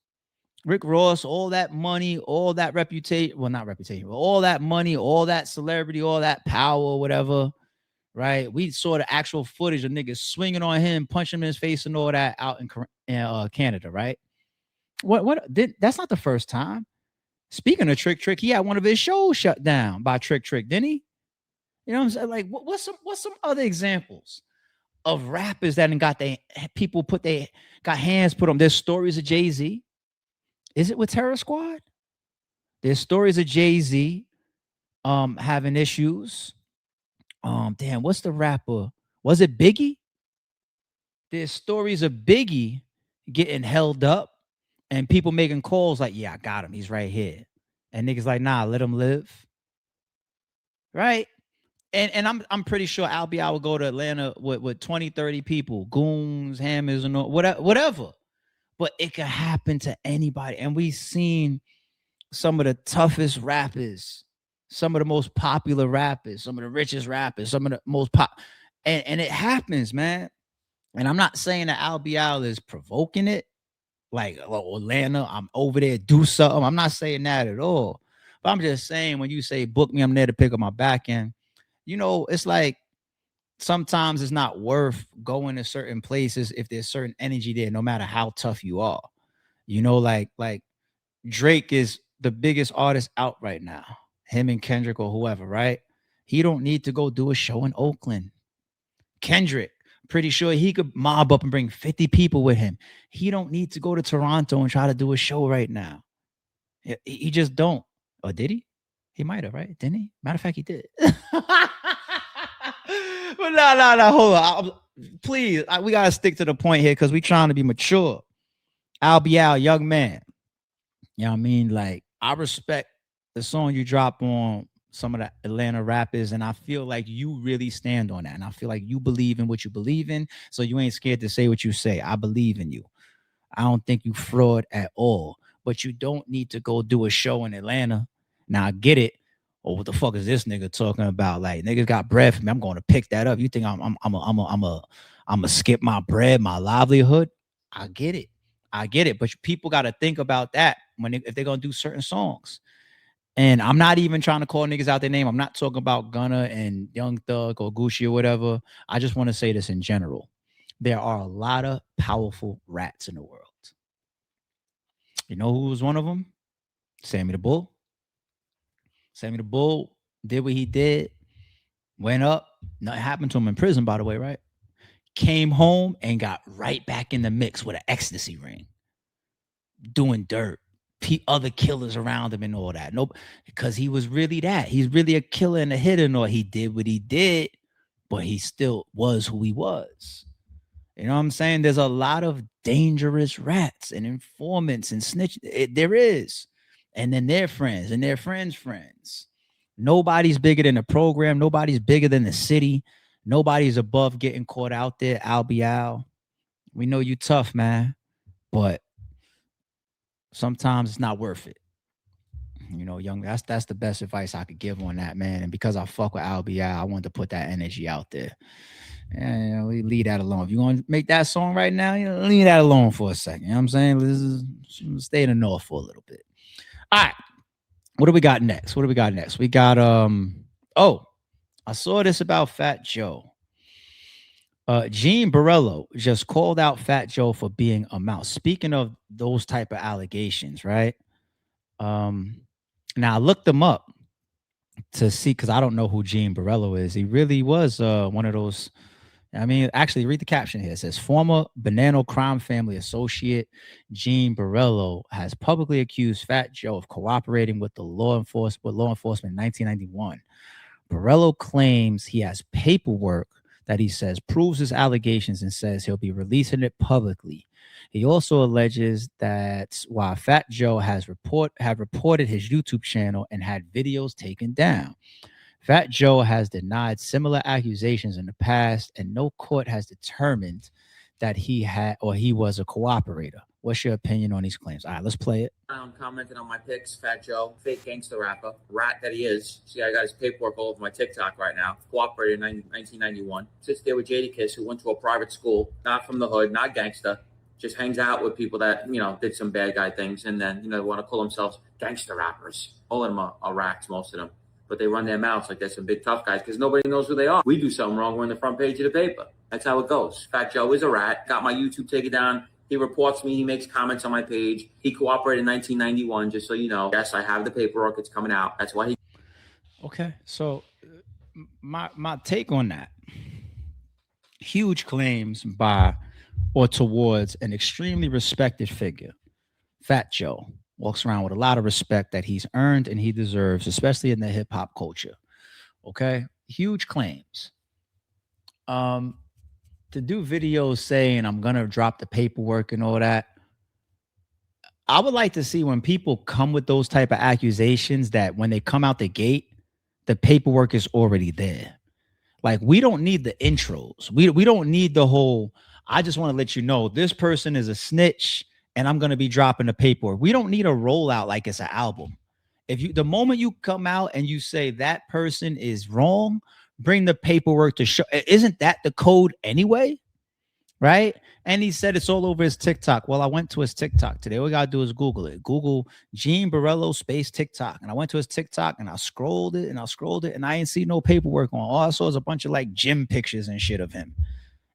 all that money, all that reputation. Well, not reputation, but all that money, all that celebrity, all that power, whatever. Right? We saw the actual footage of niggas swinging on him, punching him in his face, and all that out in Canada, right? That's not the first time. Speaking of Trick, he had one of his shows shut down by Trick, didn't he? You know what I'm saying? Like, what's some other examples of rappers that got hands put on? There's stories of Jay-Z. Is it with Terror Squad? There's stories of Jay-Z having issues. Damn, what's the rapper? Was it Biggie? There's stories of Biggie getting held up and people making calls like, yeah, I got him. He's right here. And niggas like, nah, let him live. Right? And I'm pretty sure Albee will go to Atlanta with 20, 30 people, goons, hammers, and all, whatever. But it could happen to anybody. And we've seen some of the toughest rappers, some of the most popular rappers, some of the richest rappers, some of the most and it happens, man. And I'm not saying that Albee is provoking it, like, oh, Atlanta, I'm over there, do something. I'm not saying that at all. But I'm just saying, when you say book me, I'm there to pick up my back end. You know, it's like sometimes it's not worth going to certain places if there's certain energy there, no matter how tough you are. You know, like Drake is the biggest artist out right now, him and Kendrick or whoever, right? He don't need to go do a show in Oakland. Kendrick, pretty sure he could mob up and bring 50 people with him. He don't need to go to Toronto and try to do a show right now. He just don't. Or did he? He might have, right? Didn't he? Matter of fact, he did. But no, hold on. Please, we got to stick to the point here because we trying to be mature. Albee, young man. You know what I mean? Like, I respect the song you drop on some of the Atlanta rappers, and I feel like you really stand on that. And I feel like you believe in what you believe in, so you ain't scared to say what you say. I believe in you. I don't think you fraud at all. But you don't need to go do a show in Atlanta. Now, I get it. Oh, what the fuck is this nigga talking about? Like, niggas got bread for me. I'm going to pick that up. You think I'm a skip my bread, my livelihood? I get it. But people got to think about that if they're going to do certain songs. And I'm not even trying to call niggas out their name. I'm not talking about Gunna and Young Thug or Gucci or whatever. I just want to say this in general. There are a lot of powerful rats in the world. You know who was one of them? Sammy the Bull. Sammy the Bull did what he did, went up. Nothing happened to him in prison, by the way, right? Came home and got right back in the mix with an ecstasy ring. Doing dirt. Other killers around him and all that. Nope, because he was really that. He's really a killer and a hitter and all. He did what he did, but he still was who he was. You know what I'm saying? There's a lot of dangerous rats and informants and snitch. There is. And then their friends and their friends' friends. Nobody's bigger than the program. Nobody's bigger than the city. Nobody's above getting caught out there. Albee, we know you tough, man. But sometimes it's not worth it. You know, young, that's the best advice I could give on that, man. And because I fuck with Albee, I wanted to put that energy out there. And you know, we leave that alone. If you want to make that song right now, you know, leave that alone for a second. You know what I'm saying? Stay in the north for a little bit. All right. What do we got next? We got I saw this about Fat Joe. Gene Borello just called out Fat Joe for being a mouse. Speaking of those type of allegations, right? Um, now I looked them up to see because I don't know who Gene Borello is. He really was one of those. I mean, actually, read the caption here. It says former Banana crime family associate Gene Borello has publicly accused Fat Joe of cooperating with law enforcement in 1991. Borello claims he has paperwork that he says proves his allegations and says he'll be releasing it publicly. He also alleges that while Fat Joe had reported his YouTube channel and had videos taken down, Fat Joe has denied similar accusations in the past, and no court has determined that he was a cooperator. What's your opinion on these claims? All right, let's play it. Commenting on my pics, Fat Joe, fake gangster rapper, rat that he is. See, I got his paperwork all over my TikTok right now. Cooperated in 1991. Sits there with Jadakiss, who went to a private school, not from the hood, not gangster. Just hangs out with people that, did some bad guy things, and then, want to call themselves gangster rappers. All of them are rats, most of them. But they run their mouths like they're some big tough guys because nobody knows who they are. We do something wrong, we're on the front page of the paper. That's how it goes. Fat Joe is a rat. Got my YouTube taken down. He reports me. He makes comments on my page. He cooperated in 1991, just so you know. Yes, I have the paperwork. It's coming out. That's why he... Okay, so my take on that. Huge claims by or towards an extremely respected figure. Fat Joe walks around with a lot of respect that he's earned and he deserves, especially in the hip hop culture. Okay, huge claims. To do videos saying I'm gonna drop the paperwork and all that, I would like to see when people come with those type of accusations that when they come out the gate, the paperwork is already there. Like, we don't need the intros. We don't need the whole, I just want to let you know this person is a snitch and I'm going to be dropping the paperwork. We don't need a rollout like it's an album. The moment you come out and you say that person is wrong, bring the paperwork to show. Isn't that the code anyway? Right? And he said it's all over his TikTok. Well, I went to his TikTok today. All we got to do is Google it. Google Gene Borello space TikTok. And I went to his TikTok and I scrolled it and and I ain't see no paperwork on. All I saw was a bunch of like gym pictures and shit of him.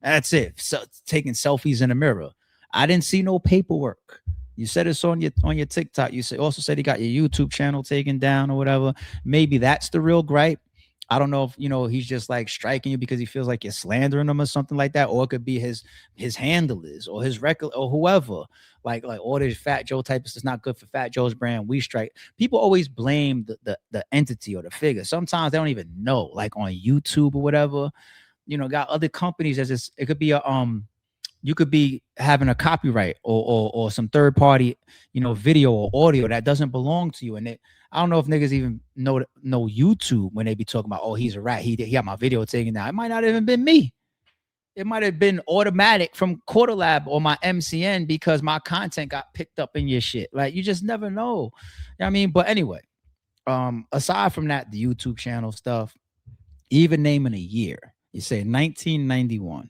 And that's it. So taking selfies in the mirror. I didn't see no paperwork. You said it's on your TikTok. You also said he got your YouTube channel taken down or whatever. Maybe that's the real gripe. I don't know if he's just like striking you because he feels like you're slandering him or something like that, or it could be his handlers or his record or whoever. Like all this Fat Joe type is not good for Fat Joe's brand. We strike. People always blame the entity or the figure. Sometimes they don't even know. Like on YouTube or whatever, got other companies as it could be you could be having a copyright or some third party, video or audio that doesn't belong to you. And I don't know if niggas even know YouTube when they be talking about, oh, he's a rat. He got my video taken down. It might not even been me. It might have been automatic from Quarterlab or my MCN because my content got picked up in your shit. Like, you just never know. You know what I mean? But anyway, aside from that, the YouTube channel stuff, even naming a year, you say 1991.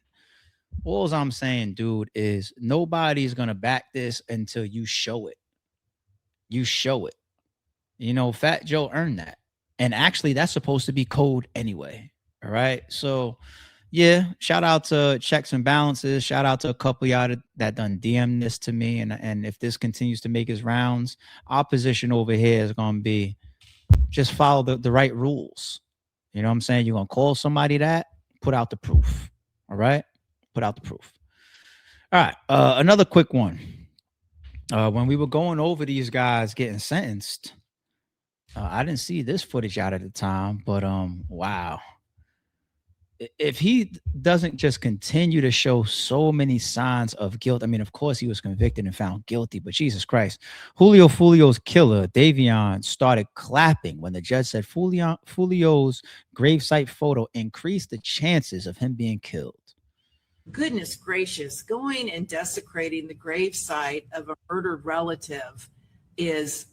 All I'm saying, dude, is nobody's going to back this until you show it. You show it. Fat Joe earned that. And actually, that's supposed to be code anyway. All right. So, yeah, shout out to Checks and Balances. Shout out to a couple of y'all that done DM this to me. And if this continues to make its rounds, our position over here is going to be just follow the right rules. You know what I'm saying? You're going to call somebody that, put out the proof. All right. Put out the proof. All right. Another quick one. When we were going over these guys getting sentenced, I didn't see this footage out at the time, but wow. If he doesn't just continue to show so many signs of guilt, I mean, of course he was convicted and found guilty, but Jesus Christ, Julio Fulio's killer, Davion, started clapping when the judge said Fulio's gravesite photo increased the chances of him being killed. Goodness gracious, going and desecrating the gravesite of a murdered relative is,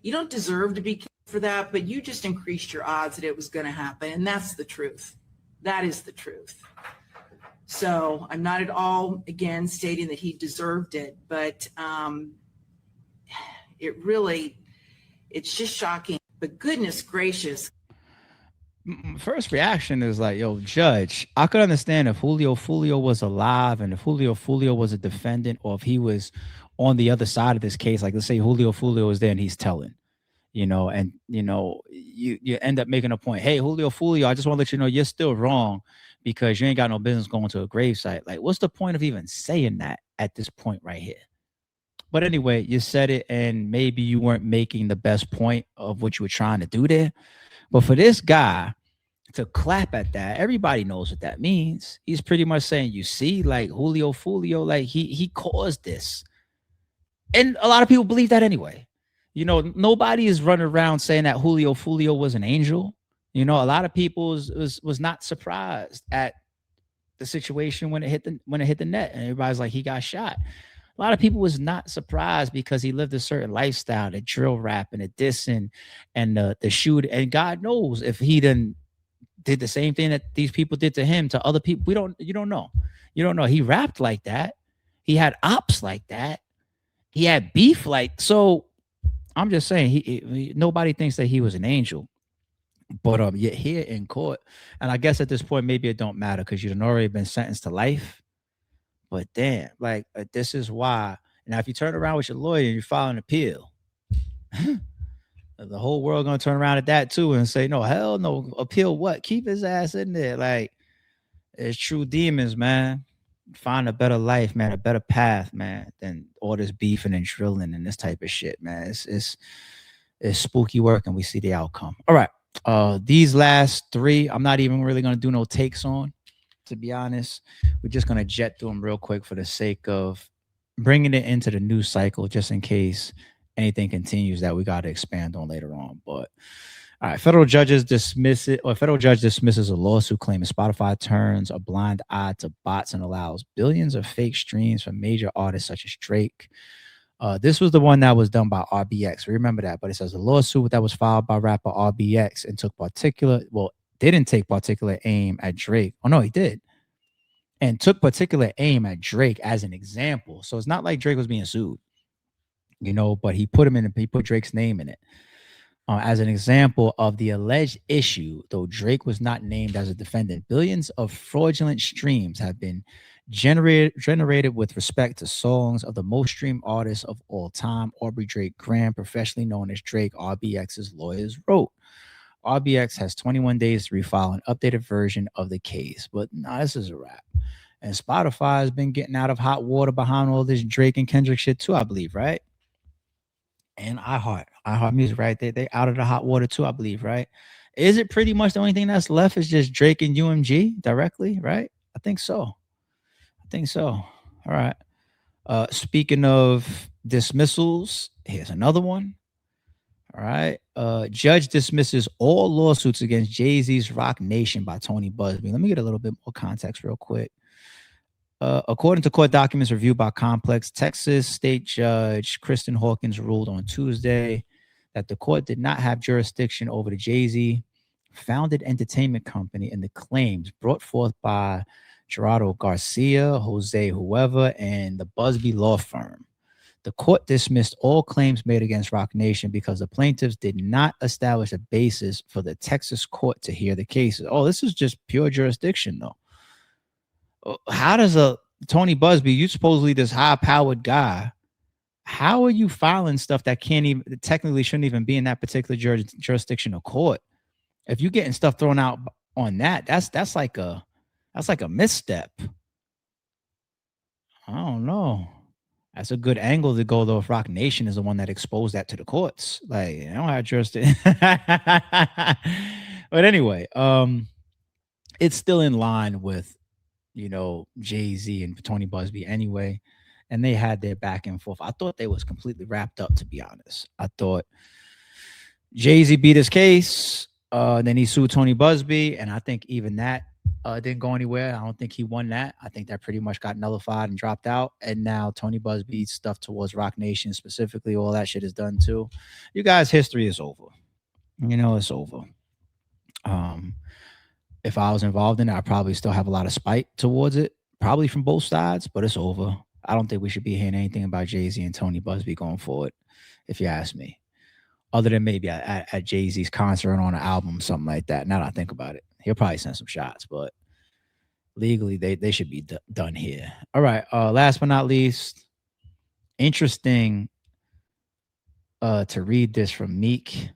you don't deserve to be killed for that, but you just increased your odds that it was going to happen. And that's the truth. That is the truth. So I'm not at all, again, stating that he deserved it, but it's just shocking. But goodness gracious. first reaction is like, yo, Judge, I could understand if Julio Fulio was alive and if Julio Fulio was a defendant, or if he was on the other side of this case. Like, let's say Julio Fulio was there and he's telling, and you end up making a point. Hey, Julio Fulio, I just want to let you know you're still wrong because you ain't got no business going to a gravesite. Like, what's the point of even saying that at this point right here? But anyway, you said it, and maybe you weren't making the best point of what you were trying to do there. But for this guy to clap at that, everybody knows what that means. He's pretty much saying, you see, like Julio Fulio, like he caused this. And a lot of people believe that anyway. Nobody is running around saying that Julio Fulio was an angel. A lot of people was not surprised at the situation when it hit the net, and everybody's like, he got shot. A lot of people was not surprised because he lived a certain lifestyle, the drill rap and the dissing and the shoot. And God knows if he did the same thing that these people did to him, to other people. You don't know. You don't know. He rapped like that. He had ops like that. He had beef like, so I'm just saying nobody thinks that he was an angel. But yet here in court, and I guess at this point, maybe it don't matter because you'd already been sentenced to life. But damn, like this is why. Now, if you turn around with your lawyer and you file an appeal, the whole world gonna turn around at that too and say, no, hell no, appeal what? Keep his ass in there. Like, it's true demons, man. Find a better life, man, a better path, man, than all this beefing and drilling and this type of shit, man. It's spooky work, and we see the outcome. All right. These last three, I'm not even really gonna do no takes on. To be honest, we're just going to jet through them real quick for the sake of bringing it into the news cycle, just in case anything continues that we got to expand on later on. But all right, federal judge dismisses a lawsuit claiming Spotify turns a blind eye to bots and allows billions of fake streams from major artists such as Drake. This was the one that was done by RBX. Remember that, but it says a lawsuit that was filed by rapper RBX and didn't take particular aim at Drake. Oh no, he did. And took particular aim at Drake as an example. So it's not like Drake was being sued, but he put Drake's name in it as an example of the alleged issue, though Drake was not named as a defendant. Billions of fraudulent streams have been generated with respect to songs of the most streamed artist of all time, Aubrey Drake Graham, professionally known as Drake, RBX's lawyers wrote. RBX has 21 days to refile an updated version of the case. But this is a wrap. And Spotify has been getting out of hot water behind all this Drake and Kendrick shit too, I believe, right? And iHeart Music, right? They out of the hot water too, I believe, right? Is it pretty much the only thing that's left is just Drake and UMG directly, right? I think so. All right. Speaking of dismissals, here's another one. All right. Judge dismisses all lawsuits against Jay-Z's Rock Nation by Tony Busby. Let me get a little bit more context real quick. According to court documents reviewed by Complex, Texas State Judge Kristen Hawkins ruled on Tuesday that the court did not have jurisdiction over the Jay-Z founded entertainment company and the claims brought forth by Gerardo Garcia, Jose whoever, and the Busby law firm. The court dismissed all claims made against Rock Nation because the plaintiffs did not establish a basis for the Texas court to hear the cases. Oh, this is just pure jurisdiction, though. How does Tony Busby, you supposedly this high-powered guy, how are you filing stuff that technically shouldn't even be in that particular jurisdiction or court? If you're getting stuff thrown out on that's like a misstep. I don't know. That's a good angle to go, though, if Rock Nation is the one that exposed that to the courts. Like, I don't have jurisdiction. But anyway, it's still in line with, Jay-Z and Tony Busby anyway. And they had their back and forth. I thought they was completely wrapped up, to be honest. I thought Jay-Z beat his case. Then he sued Tony Busby. And I think even that didn't go anywhere. I don't think he won that. I think that pretty much got nullified and dropped out. And now Tony Busby's stuff towards Rock Nation specifically, all that shit is done too. You guys' history is over. It's over. If I was involved in it, I probably still have a lot of spite towards it, probably from both sides, but it's over. I don't think we should be hearing anything about Jay-Z and Tony Busby going forward, if you ask me. other than maybe at Jay-Z's concert or on an album, something like that. Now that I think about it, he'll probably send some shots, but legally they should be done here. All right. Last but not least, interesting to read this from Meek.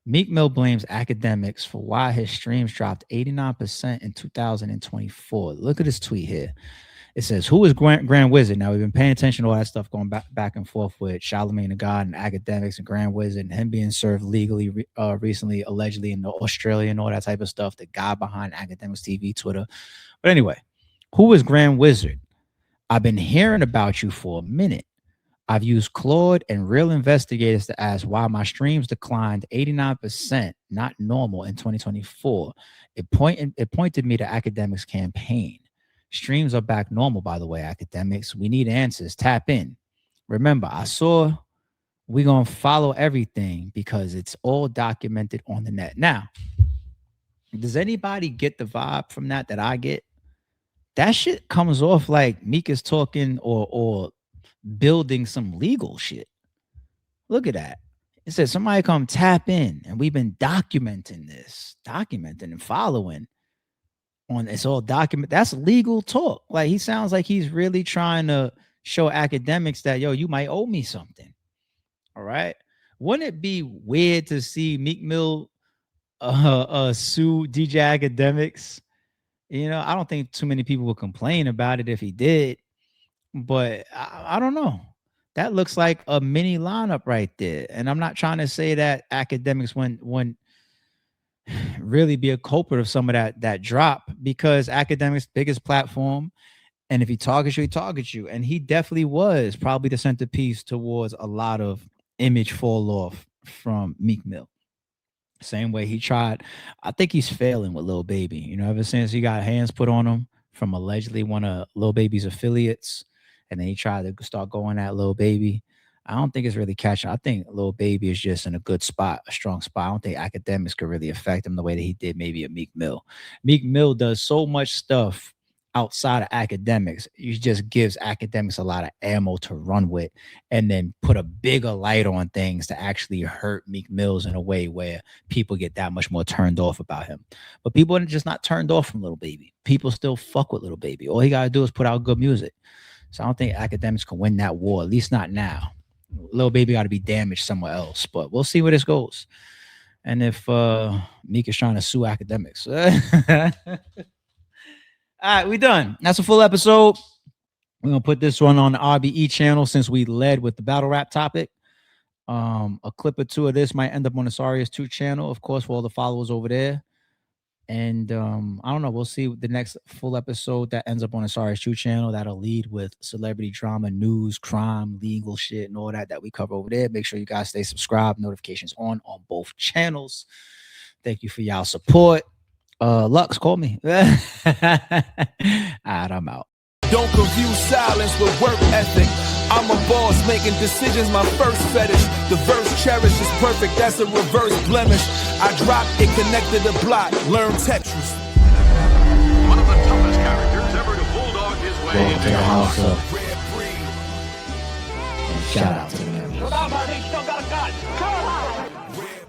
Meek Mill blames academics for why his streams dropped 89% in 2024. Look at this tweet here. It says, who is Grand Wizard? Now, we've been paying attention to all that stuff going back and forth with Charlamagne the God and academics and Grand Wizard and him being served legally recently, allegedly in Australia and all that type of stuff. The guy behind Academics TV, Twitter. But anyway, who is Grand Wizard? I've been hearing about you for a minute. I've used Claude and real investigators to ask why my streams declined 89%, not normal, in 2024. It pointed me to Academics' campaign. Streams are back normal, by the way, Academics. We need answers. Tap in. Remember, I saw we're going to follow everything because it's all documented on the net. Now, does anybody get the vibe from that I get? That shit comes off like Meek is talking or building some legal shit. Look at that. It says somebody come tap in, and we've been documenting and following on it's all document. That's legal talk. Like, he sounds like he's really trying to show academics that, yo, you might owe me something. All right. Wouldn't it be weird to see Meek Mill sue DJ Academics? You know, I don't think too many people would complain about it if he did, but I don't know. That looks like a mini lineup right there. And I'm not trying to say that Academics wouldn't really be a culprit of some of that drop, because Academics' biggest platform, and if he targets you, he targets you. And he definitely was probably the centerpiece towards a lot of image fall off from Meek Mill. Same way he tried. I think he's failing with Lil Baby. You know, ever since he got hands put on him from allegedly one of Lil Baby's affiliates, and then he tried to start going at Lil Baby. I don't think it's really catching. I think Lil Baby is just in a good spot, a strong spot. I don't think Academics could really affect him the way that he did maybe a Meek Mill. Meek Mill does so much stuff outside of Academics. He just gives Academics a lot of ammo to run with, and then put a bigger light on things to actually hurt Meek Mills in a way where people get that much more turned off about him. But people are just not turned off from Lil Baby. People still fuck with Lil Baby. All he got to do is put out good music. So I don't think Academics can win that war, at least not now. Lil Baby got to be damaged somewhere else, but we'll see where this goes. And if Meek is trying to sue Academics. All right, we done. That's a full episode. We're going to put this one on the RBE channel since we led with the battle rap topic. A clip or two of this might end up on the Sarius 2 channel, of course, for all the followers over there. And I don't know. We'll see the next full episode that ends up on the Sarius 2 channel. That'll lead with celebrity drama, news, crime, legal shit, and all that we cover over there. Make sure you guys stay subscribed. Notifications on both channels. Thank you for y'all support. Lux, call me. All right, I'm out. Don't confuse silence with work ethic. I'm a boss, making decisions my first fetish. The verse cherished is perfect, that's a reverse blemish. I dropped it, connected the block, learn Tetris. One of the toughest characters ever to bulldog his way Welcome into to the your house heart. of. And shout out to them. Red